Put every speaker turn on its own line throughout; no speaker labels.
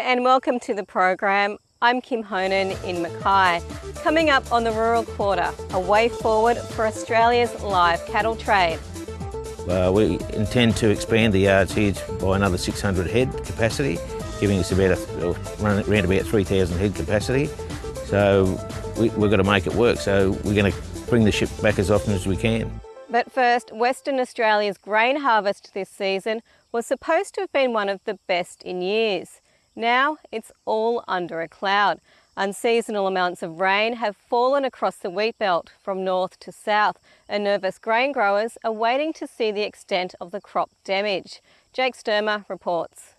and welcome to the program. I'm Kim Honan in Mackay. Coming up on the Rural Quarter, a way forward for Australia's live cattle trade.
We intend to expand the yards here by another 600 head capacity, giving us around about 3,000 head capacity. So we've got to make it work, so we're going to bring the ship back as often as we can.
But first, Western Australia's grain harvest this season was supposed to have been one of the best in years. Now it's all under a cloud. Unseasonal amounts of rain have fallen across the wheat belt from north to south, and nervous grain growers are waiting to see the extent of the crop damage. Jake Sturmer reports.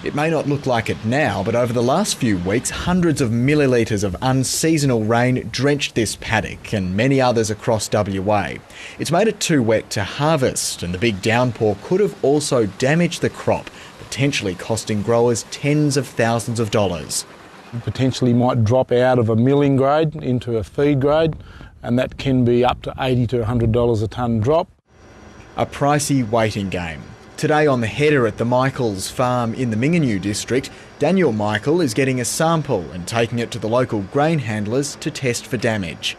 It may not look like it now, but over the last few weeks, hundreds of millilitres of unseasonal rain drenched this paddock and many others across WA. It's made it too wet to harvest, and the big downpour could have also damaged the crop, potentially costing growers tens of thousands of dollars.
Potentially might drop out of a milling grade into a feed grade, and that can be up to $80 to $100 a tonne drop.
A pricey waiting game. Today on the header at the Michaels farm in the Mingenew district, Daniel Michael is getting a sample and taking it to the local grain handlers to test for damage.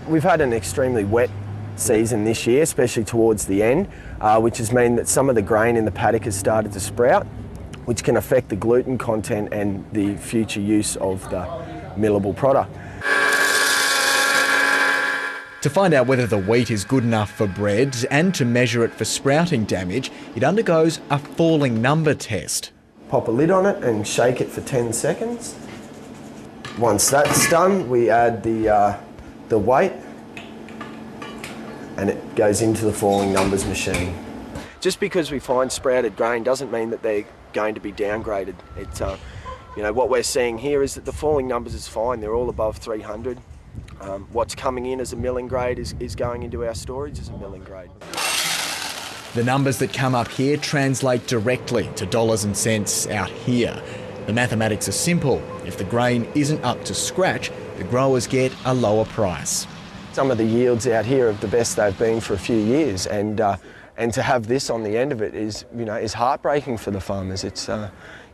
We've had an extremely wet season this year, especially towards the end, which has meant that some of the grain in the paddock has started to sprout, which can affect the gluten content and the future use of the millable product.
To find out whether the wheat is good enough for bread and to measure it for sprouting damage, it undergoes a falling number test.
Pop a lid on it and shake it for 10 seconds. Once that's done, we add the weight, and it goes into the falling numbers machine. Just because we find sprouted grain doesn't mean that they're going to be downgraded. What we're seeing here is that the falling numbers is fine. They're all above 300. What's coming in as a milling grade is going into our storage as a milling grade.
The numbers that come up here translate directly to dollars and cents out here. The mathematics are simple. If the grain isn't up to scratch, the growers get a lower price.
Some of the yields out here are the best they've been for a few years, and to have this on the end of it is heartbreaking for the farmers. It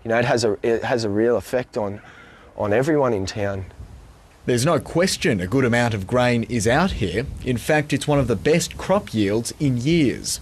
has a real effect on everyone in town.
There's no question a good amount of grain is out here. In fact, it's one of the best crop yields in years.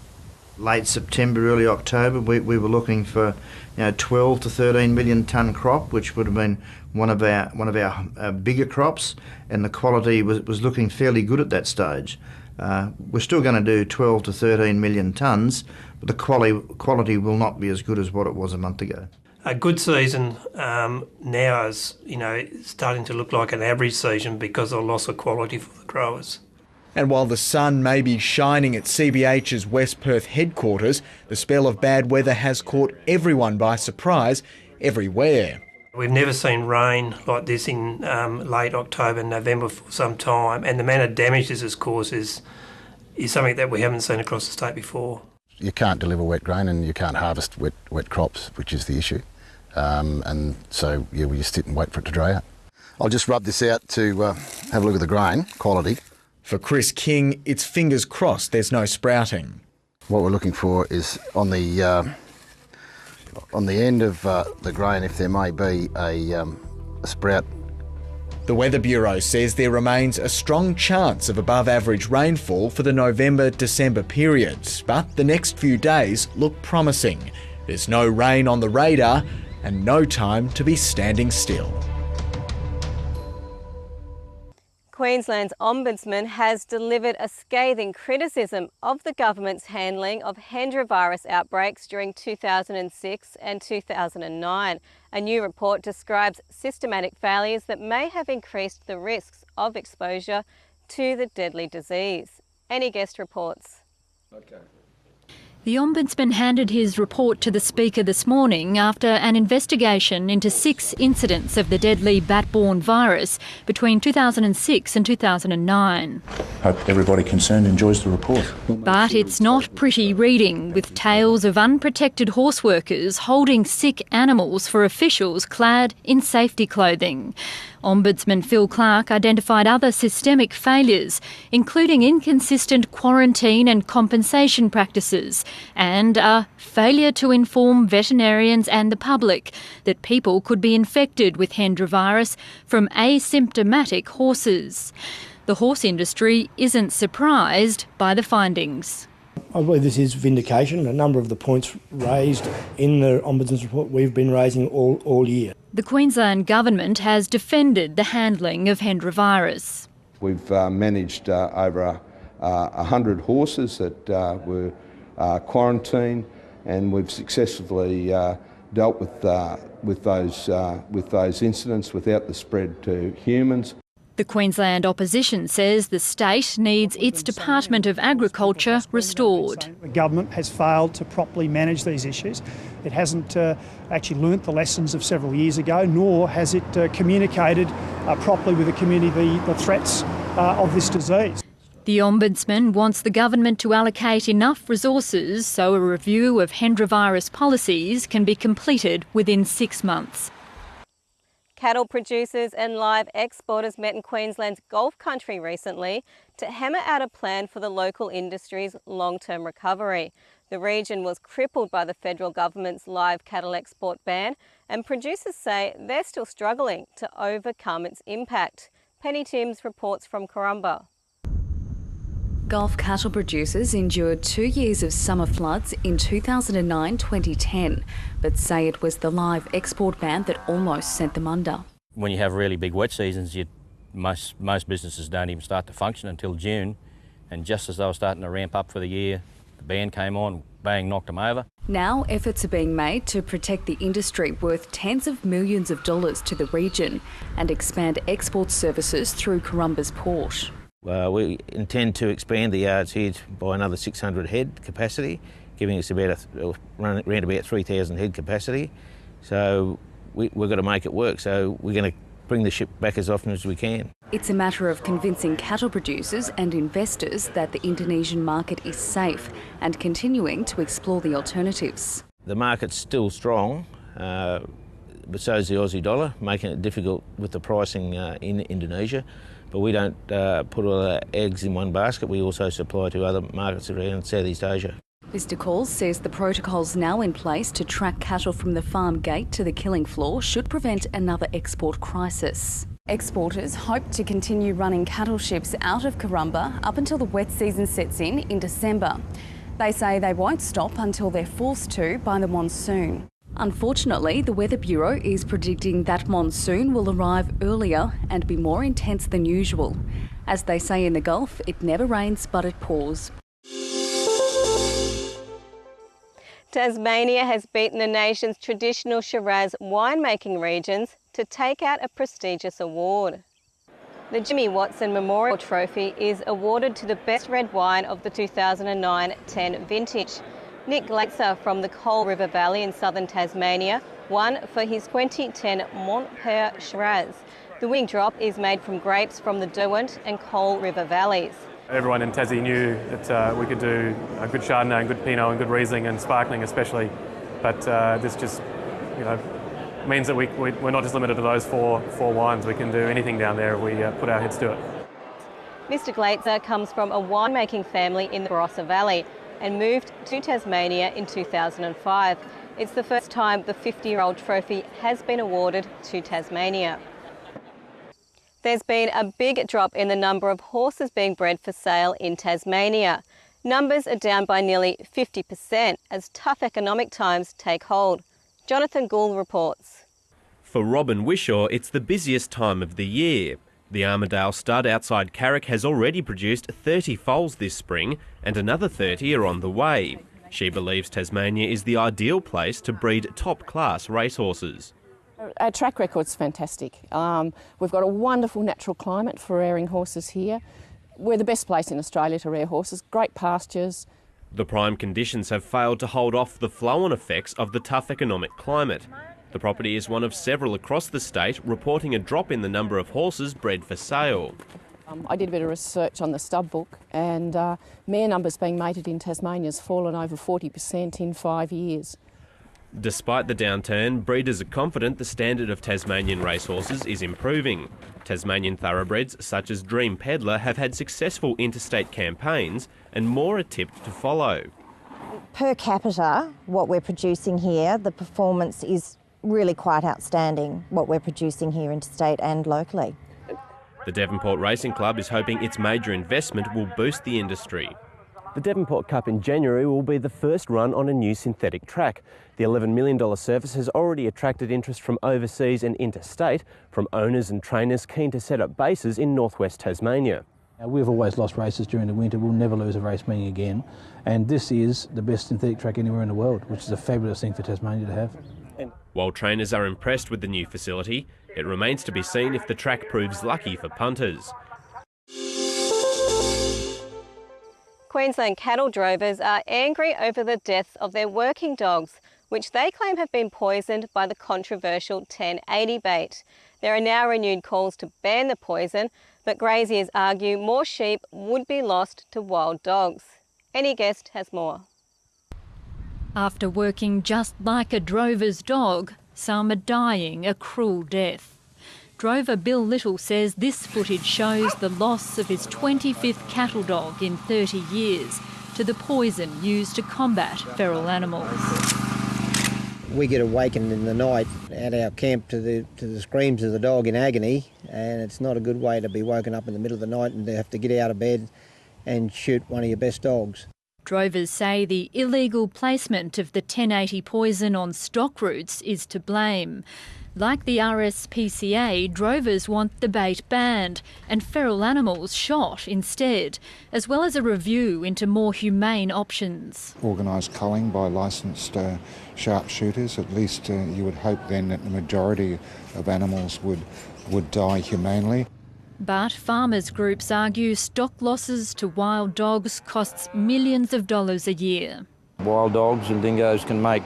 Late September, early October, we were looking for 12 to 13 million tonne crop, which would have been one of our bigger crops, and the quality was looking fairly good at that stage. We're still going to do 12 to 13 million tonnes, but the quality will not be as good as what it was a month ago.
A good season now is, starting to look like an average season because of loss of quality for the growers.
And while the sun may be shining at CBH's West Perth headquarters, the spell of bad weather has caught everyone by surprise everywhere.
We've never seen rain like this in late October, November for some time, and the amount of damage this has caused is something that we haven't seen across the state before.
You can't deliver wet grain and you can't harvest wet crops, which is the issue. And so, we just sit and wait for it to dry out. I'll just rub this out to have a look at the grain quality.
For Chris King, it's fingers crossed there's no sprouting.
What we're looking for is on the end of the grain, if there may be a sprout.
The Weather Bureau says there remains a strong chance of above average rainfall for the November-December period, but the next few days look promising. There's no rain on the radar and no time to be standing still.
Queensland's Ombudsman has delivered a scathing criticism of the government's handling of Hendra virus outbreaks during 2006 and 2009. A new report describes systematic failures that may have increased the risks of exposure to the deadly disease. Any Guest reports.
The Ombudsman handed his report to the Speaker this morning after an investigation into 6 incidents of the deadly bat-borne virus between 2006 and 2009.
Hope everybody concerned enjoys the report.
But it's not pretty reading, with tales of unprotected horse workers holding sick animals for officials clad in safety clothing. Ombudsman Phil Clark identified other systemic failures, including inconsistent quarantine and compensation practices, and a failure to inform veterinarians and the public that people could be infected with Hendra virus from asymptomatic horses. The horse industry isn't surprised by the findings.
I believe this is vindication. A number of the points raised in the Ombudsman's report we've been raising all year.
The Queensland Government has defended the handling of Hendra virus.
We've managed over 100 horses that were quarantined, and we've successfully dealt with those incidents without the spread to humans.
The Queensland opposition says the state needs its Department of Agriculture restored.
The government has failed to properly manage these issues. It hasn't actually learnt the lessons of several years ago, nor has it communicated properly with the community the threats of this disease.
The Ombudsman wants the government to allocate enough resources so a review of Hendra virus policies can be completed within 6 months.
Cattle producers and live exporters met in Queensland's Gulf Country recently to hammer out a plan for the local industry's long-term recovery. The region was crippled by the federal government's live cattle export ban, and producers say they're still struggling to overcome its impact. Penny Timms reports from Corumba.
Gulf cattle producers endured 2 years of summer floods in 2009-2010, but say it was the live export ban that almost sent them under.
When you have really big wet seasons, most businesses don't even start to function until June, and just as they were starting to ramp up for the year, the ban came on, bang, knocked them over.
Now efforts are being made to protect the industry worth tens of millions of dollars to the region and expand export services through Corumba's port.
We intend to expand the yards here by another 600 head capacity, giving us around about 3,000 head capacity. So we've got to make it work. So we're going to bring the ship back as often as we can.
It's a matter of convincing cattle producers and investors that the Indonesian market is safe and continuing to explore the alternatives.
The market's still strong, but so is the Aussie dollar, making it difficult with the pricing in Indonesia. But we don't put all our eggs in one basket. We also supply to other markets around Southeast Asia.
Mr Calls says the protocols now in place to track cattle from the farm gate to the killing floor should prevent another export crisis. Exporters hope to continue running cattle ships out of Corumba up until the wet season sets in December. They say they won't stop until they're forced to by the monsoon. Unfortunately, the Weather Bureau is predicting that monsoon will arrive earlier and be more intense than usual. As they say in the Gulf, it never rains but it pours.
Tasmania has beaten the nation's traditional Shiraz winemaking regions to take out a prestigious award. The Jimmy Watson Memorial Trophy is awarded to the best red wine of the 2009-10 vintage. Nick Glatzer from the Coal River Valley in southern Tasmania won for his 2010 Montpere Shiraz. The winning drop is made from grapes from the Derwent and Coal River Valleys.
Everyone in Tassie knew that we could do a good Chardonnay and good Pinot and good Riesling and sparkling especially, but this just means that we're not just limited to those four wines. We can do anything down there if we put our heads to it.
Mr Glatzer comes from a winemaking family in the Barossa Valley and moved to Tasmania in 2005. It's the first time the 50-year-old trophy has been awarded to Tasmania. There's been a big drop in the number of horses being bred for sale in Tasmania. Numbers are down by nearly 50% as tough economic times take hold. Jonathan Gould reports.
For Robin Wishaw, it's the busiest time of the year. The Armidale stud outside Carrick has already produced 30 foals this spring and another 30 are on the way. She believes Tasmania is the ideal place to breed top-class racehorses.
Our track record's fantastic. We've got a wonderful natural climate for rearing horses here. We're the best place in Australia to rear horses, great pastures.
The prime conditions have failed to hold off the flow-on effects of the tough economic climate. The property is one of several across the state reporting a drop in the number of horses bred for sale.
I did a bit of research on the stud book and mare numbers being mated in Tasmania has fallen over 40% in 5 years.
Despite the downturn, breeders are confident the standard of Tasmanian racehorses is improving. Tasmanian thoroughbreds such as Dream Peddler have had successful interstate campaigns and more are tipped to follow.
Per capita, what we're producing here, the performance is really quite outstanding, what we're producing here interstate and locally.
The Devonport Racing Club is hoping its major investment will boost the industry.
The Devonport Cup in January will be the first run on a new synthetic track. The $11 million surface has already attracted interest from overseas and interstate, from owners and trainers keen to set up bases in northwest Tasmania.
We've always lost races during the winter. We'll never lose a race meeting again. And this is the best synthetic track anywhere in the world, which is a fabulous thing for Tasmania to have.
While trainers are impressed with the new facility, it remains to be seen if the track proves lucky for punters.
Queensland cattle drovers are angry over the deaths of their working dogs, which they claim have been poisoned by the controversial 1080 bait. There are now renewed calls to ban the poison, but graziers argue more sheep would be lost to wild dogs. Any Guest has more.
After working just like a drover's dog, some are dying a cruel death. Drover Bill Little says this footage shows the loss of his 25th cattle dog in 30 years to the poison used to combat feral animals.
We get awakened in the night at our camp to the screams of the dog in agony, and it's not a good way to be woken up in the middle of the night and to have to get out of bed and shoot one of your best dogs.
Drovers say the illegal placement of the 1080 poison on stock routes is to blame. Like the RSPCA, drovers want the bait banned and feral animals shot instead, as well as a review into more humane options.
Organised culling by licensed sharpshooters, at least you would hope then that the majority of animals would die humanely.
But farmers' groups argue stock losses to wild dogs costs millions of dollars a year.
Wild dogs and dingoes can make,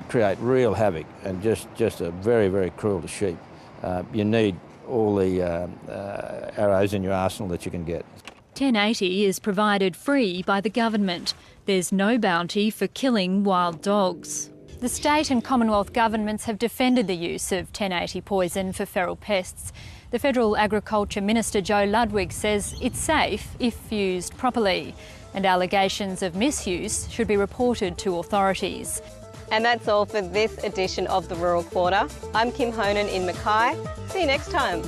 create real havoc and just a very, very cruel to sheep. You need all the arrows in your arsenal that you can get.
1080 is provided free by the government. There's no bounty for killing wild dogs. The state and Commonwealth governments have defended the use of 1080 poison for feral pests. The Federal Agriculture Minister Joe Ludwig says it's safe if used properly, and allegations of misuse should be reported to authorities.
And that's all for this edition of The Rural Quarter. I'm Kim Honan in Mackay. See you next time.